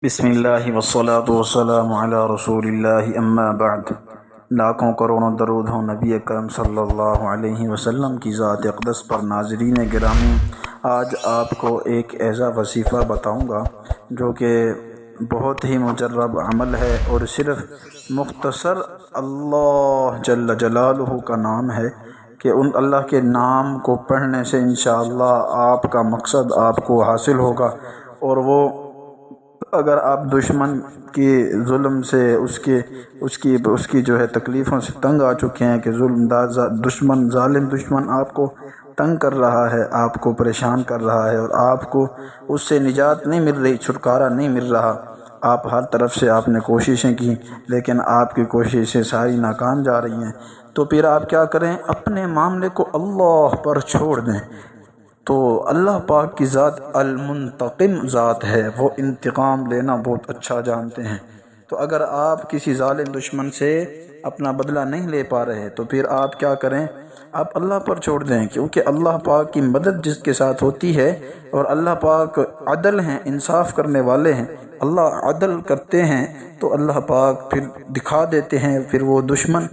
بسم اللہ والصلاة والسلام علی رسول اللہ اما بعد۔ لاکھوں کروڑوں درود ہوں نبی اکرم صلی اللہ علیہ وسلم کی ذات اقدس پر۔ ناظرین گرامی، آج آپ کو ایک ایسا وظیفہ بتاؤں گا جو کہ بہت ہی مجرب عمل ہے اور صرف مختصر اللہ جل جلالہ کا نام ہے کہ ان اللہ کے نام کو پڑھنے سے انشاءاللہ آپ کا مقصد آپ کو حاصل ہوگا۔ اور وہ اگر آپ دشمن کی ظلم سے اس کی جو ہے تکلیفوں سے تنگ آ چکے ہیں کہ ظالم دشمن آپ کو تنگ کر رہا ہے، آپ کو پریشان کر رہا ہے اور آپ کو اس سے نجات نہیں مل رہی، چھٹکارا نہیں مل رہا، آپ ہر طرف سے آپ نے کوششیں کی لیکن آپ کی کوششیں ساری ناکام جا رہی ہیں، تو پھر آپ کیا کریں؟ اپنے معاملے کو اللہ پر چھوڑ دیں۔ تو اللہ پاک کی ذات المنتقم ذات ہے، وہ انتقام لینا بہت اچھا جانتے ہیں۔ تو اگر آپ کسی ظالم دشمن سے اپنا بدلہ نہیں لے پا رہے تو پھر آپ کیا کریں؟ آپ اللہ پر چھوڑ دیں، کیونکہ اللہ پاک کی مدد جس کے ساتھ ہوتی ہے، اور اللہ پاک عدل ہیں، انصاف کرنے والے ہیں، اللہ عدل کرتے ہیں تو اللہ پاک پھر دکھا دیتے ہیں، پھر وہ دشمن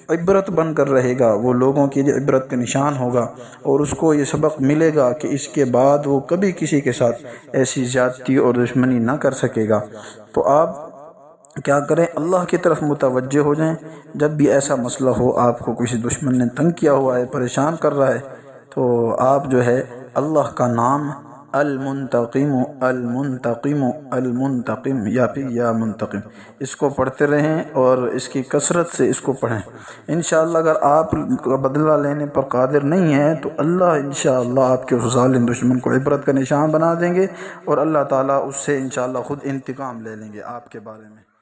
عبرت بن کر رہے گا، وہ لوگوں کے لیے عبرت کا نشان ہوگا اور اس کو یہ سبق ملے گا کہ اس کے بعد وہ کبھی کسی کے ساتھ ایسی زیادتی اور دشمنی نہ کر سکے گا۔ تو آپ کیا کریں؟ اللہ کی طرف متوجہ ہو جائیں۔ جب بھی ایسا مسئلہ ہو، آپ کو کسی دشمن نے تنگ کیا ہوا ہے، پریشان کر رہا ہے، تو آپ جو ہے اللہ کا نام المنتقم المنتقم المنتقم یا پھر یا منتقم اس کو پڑھتے رہیں اور اس کی کثرت سے اس کو پڑھیں۔ انشاءاللہ اگر آپ بدلہ لینے پر قادر نہیں ہیں تو اللہ انشاءاللہ آپ کے ظالم دشمن کو عبرت کا نشان بنا دیں گے اور اللہ تعالیٰ اس سے انشاءاللہ خود انتقام لے لیں گے آپ کے بارے میں۔